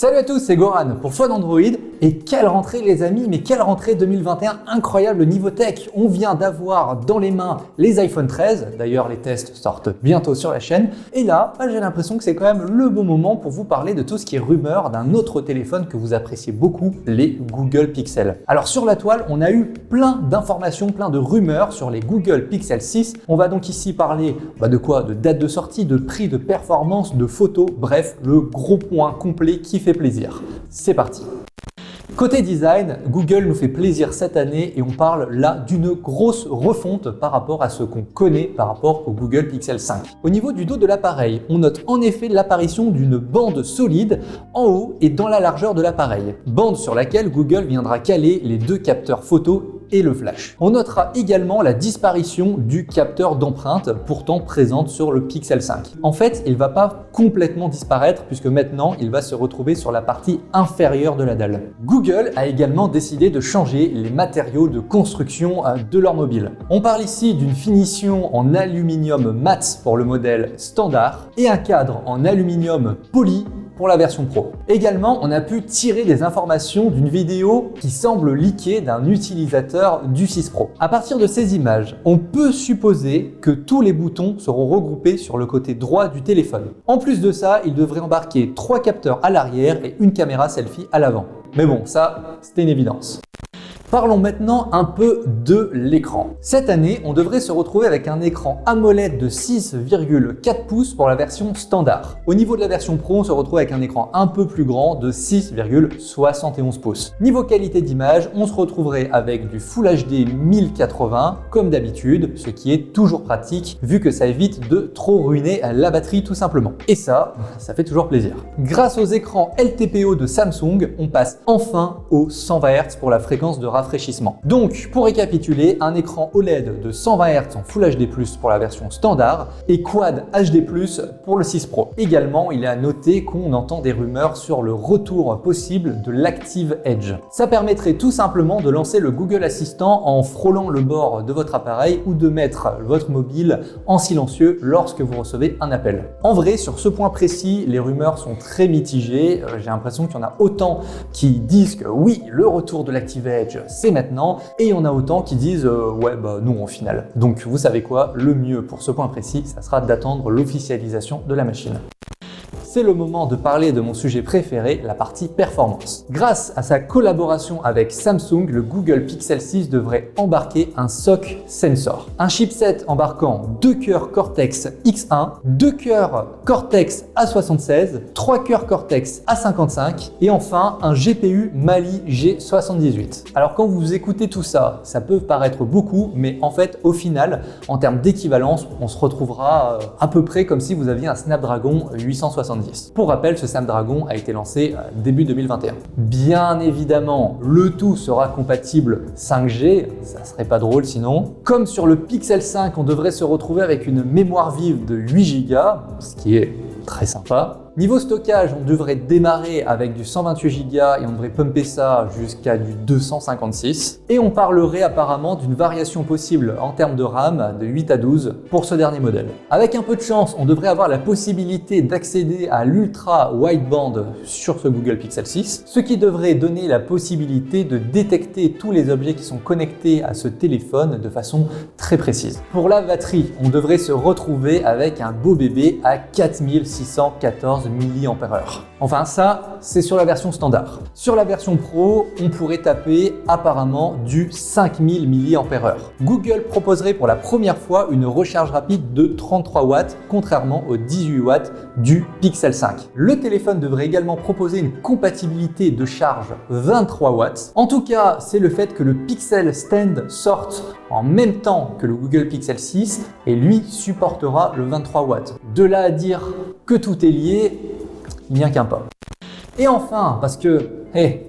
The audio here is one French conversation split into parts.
Salut à tous, c'est Goran pour Fun Android. Et quelle rentrée les amis, mais quelle rentrée 2021 incroyable niveau tech. On vient d'avoir dans les mains les iPhone 13, d'ailleurs les tests sortent bientôt sur la chaîne. Et là, j'ai l'impression que c'est quand même le bon moment pour vous parler de tout ce qui est rumeur d'un autre téléphone que vous appréciez beaucoup, les Google Pixel. Alors sur la toile, on a eu plein d'informations, plein de rumeurs sur les Google Pixel 6. On va donc ici parler de quoi? De date de sortie, de prix, de performance, de photos, bref, le gros point complet qui fait plaisir. C'est parti. Côté design, Google nous fait plaisir cette année et on parle là d'une grosse refonte par rapport à ce qu'on connaît par rapport au Google Pixel 5. Au niveau du dos de l'appareil, on note en effet l'apparition d'une bande solide en haut et dans la largeur de l'appareil. Bande sur laquelle Google viendra caler les deux capteurs photo et le flash. On notera également la disparition du capteur d'empreinte pourtant présente sur le Pixel 5. En fait, il ne va pas complètement disparaître puisque maintenant il va se retrouver sur la partie inférieure de la dalle. Google a également décidé de changer les matériaux de construction de leur mobile. On parle ici d'une finition en aluminium mat pour le modèle standard et un cadre en aluminium poli pour la version Pro. Également, on a pu tirer des informations d'une vidéo qui semble leaker d'un utilisateur du 6 Pro. À partir de ces images, on peut supposer que tous les boutons seront regroupés sur le côté droit du téléphone. En plus de ça, il devrait embarquer 3 capteurs à l'arrière et une caméra selfie à l'avant. Mais bon, ça, c'était une évidence. Parlons maintenant un peu de l'écran. Cette année, on devrait se retrouver avec un écran AMOLED de 6,4 pouces pour la version standard. Au niveau de la version Pro, on se retrouve avec un écran un peu plus grand de 6,71 pouces. Niveau qualité d'image, on se retrouverait avec du Full HD 1080 comme d'habitude, ce qui est toujours pratique vu que ça évite de trop ruiner la batterie tout simplement. Et ça fait toujours plaisir. Grâce aux écrans LTPO de Samsung, on passe enfin aux 120 Hz pour la fréquence de rafraîchissement. Donc, pour récapituler, un écran OLED de 120 Hz en Full HD+, pour la version standard et Quad HD+, pour le 6 Pro. Également, il est à noter qu'on entend des rumeurs sur le retour possible de l'Active Edge. Ça permettrait tout simplement de lancer le Google Assistant en frôlant le bord de votre appareil ou de mettre votre mobile en silencieux lorsque vous recevez un appel. En vrai, sur ce point précis, les rumeurs sont très mitigées. J'ai l'impression qu'il y en a autant qui disent que oui, le retour de l'Active Edge, c'est maintenant, et il y en a autant qui disent non au final. Donc vous savez quoi, le mieux pour ce point précis, ça sera d'attendre l'officialisation de la machine. C'est le moment de parler de mon sujet préféré, la partie performance. Grâce à sa collaboration avec Samsung, le Google Pixel 6 devrait embarquer un SoC Sensor. Un chipset embarquant 2 cœurs Cortex X1, 2 cœurs Cortex A76, 3 cœurs Cortex A55 et enfin un GPU Mali G78. Alors quand vous écoutez tout ça, ça peut paraître beaucoup, mais en fait au final, en termes d'équivalence, on se retrouvera à peu près comme si vous aviez un Snapdragon 870. Pour rappel, ce Snapdragon a été lancé début 2021. Bien évidemment, le tout sera compatible 5G, ça serait pas drôle sinon. Comme sur le Pixel 5, on devrait se retrouver avec une mémoire vive de 8 Go, ce qui est très sympa. Niveau stockage, on devrait démarrer avec du 128 Go et on devrait pumper ça jusqu'à du 256. Et on parlerait apparemment d'une variation possible en termes de RAM de 8 à 12 pour ce dernier modèle. Avec un peu de chance, on devrait avoir la possibilité d'accéder à l'ultra wideband sur ce Google Pixel 6, ce qui devrait donner la possibilité de détecter tous les objets qui sont connectés à ce téléphone de façon très précise. Pour la batterie, on devrait se retrouver avec un beau bébé à 4614 mAh. Enfin ça, c'est sur la version standard. Sur la version Pro, on pourrait taper apparemment du 5000 mAh. Google proposerait pour la première fois une recharge rapide de 33 watts, contrairement aux 18 watts du Pixel 5. Le téléphone devrait également proposer une compatibilité de charge 23 watts. En tout cas, c'est le fait que le Pixel Stand sorte en même temps que le Google Pixel 6 et lui supportera le 23 watts. De là à dire que tout est lié, il n'y a qu'un pas. Et enfin, parce que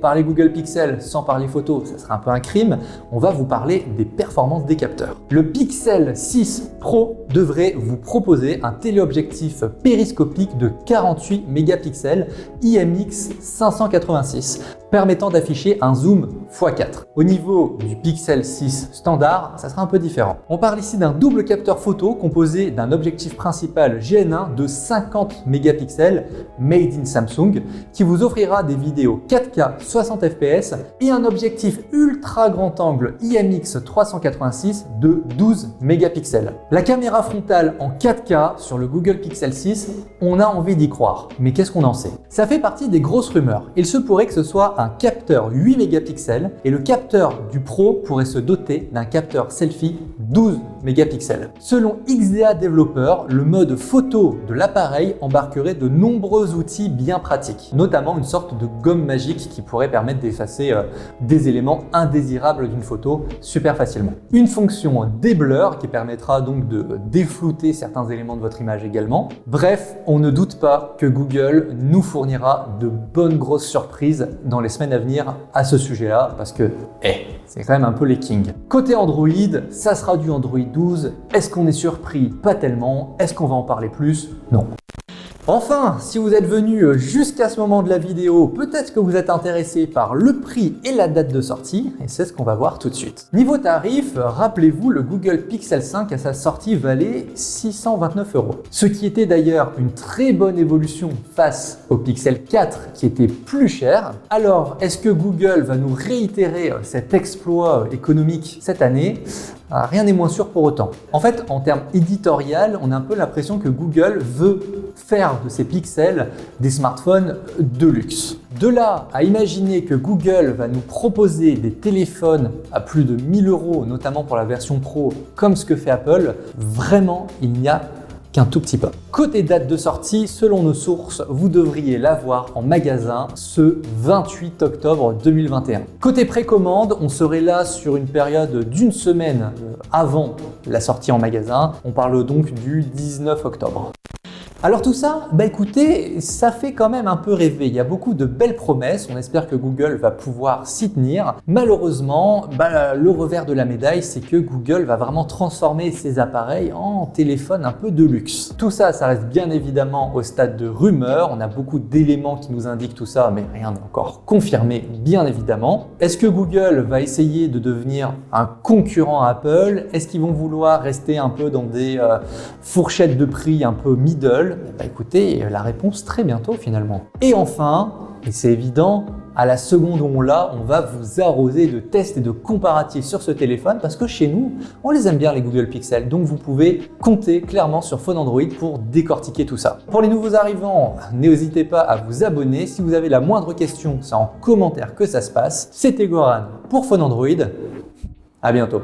Parler Google Pixel sans parler photo, ça serait un peu un crime. On va vous parler des performances des capteurs. Le Pixel 6 Pro devrait vous proposer un téléobjectif périscopique de 48 mégapixels IMX 586, permettant d'afficher un zoom x4. Au niveau du Pixel 6 standard, ça sera un peu différent. On parle ici d'un double capteur photo composé d'un objectif principal GN1 de 50 mégapixels made in Samsung qui vous offrira des vidéos 4K 60 fps et un objectif ultra grand angle IMX 386 de 12 mégapixels. La caméra frontale en 4K sur le Google Pixel 6, on a envie d'y croire. Mais qu'est-ce qu'on en sait? Ça fait partie des grosses rumeurs. Il se pourrait que ce soit un capteur 8 mégapixels et le capteur du Pro pourrait se doter d'un capteur selfie 12 mégapixels. Selon XDA Developer, le mode photo de l'appareil embarquerait de nombreux outils bien pratiques, notamment une sorte de gomme magique qui pourrait permettre d'effacer des éléments indésirables d'une photo super facilement. Une fonction déblur qui permettra donc de déflouter certains éléments de votre image également. Bref, on ne doute pas que Google nous fournira de bonnes grosses surprises dans les semaines à venir à ce sujet-là, parce que c'est quand même un peu les kings. Côté Android, ça sera du Android 12. Est-ce qu'on est surpris? Pas tellement. Est-ce qu'on va en parler plus? Non. Enfin, si vous êtes venu jusqu'à ce moment de la vidéo, peut-être que vous êtes intéressé par le prix et la date de sortie, et c'est ce qu'on va voir tout de suite. Niveau tarif, rappelez-vous, le Google Pixel 5 à sa sortie valait 629 €. Ce qui était d'ailleurs une très bonne évolution face au Pixel 4 qui était plus cher. Alors, est-ce que Google va nous réitérer cet exploit économique cette année? Rien n'est moins sûr pour autant. En fait, en termes éditorial, on a un peu l'impression que Google veut faire de ces pixels des smartphones de luxe. De là à imaginer que Google va nous proposer des téléphones à plus de 1000 €, notamment pour la version Pro, comme ce que fait Apple, vraiment, il n'y a qu'un tout petit peu. Côté date de sortie, selon nos sources, vous devriez l'avoir en magasin ce 28 octobre 2021. Côté précommande, on serait là sur une période d'une semaine avant la sortie en magasin. On parle donc du 19 octobre. Alors tout ça, écoutez, ça fait quand même un peu rêver. Il y a beaucoup de belles promesses. On espère que Google va pouvoir s'y tenir. Malheureusement, le revers de la médaille, c'est que Google va vraiment transformer ses appareils en téléphones un peu de luxe. Tout ça, ça reste bien évidemment au stade de rumeur. On a beaucoup d'éléments qui nous indiquent tout ça, mais rien n'est encore confirmé, bien évidemment. Est-ce que Google va essayer de devenir un concurrent à Apple? Est-ce qu'ils vont vouloir rester un peu dans des fourchettes de prix un peu middle? Écoutez, la réponse très bientôt finalement. Et enfin, et c'est évident, à la seconde où on l'a, on va vous arroser de tests et de comparatifs sur ce téléphone parce que chez nous, on les aime bien les Google Pixel. Donc vous pouvez compter clairement sur Phone Android pour décortiquer tout ça. Pour les nouveaux arrivants, n'hésitez pas à vous abonner. Si vous avez la moindre question, c'est en commentaire que ça se passe. C'était Goran pour Phone Android. À bientôt.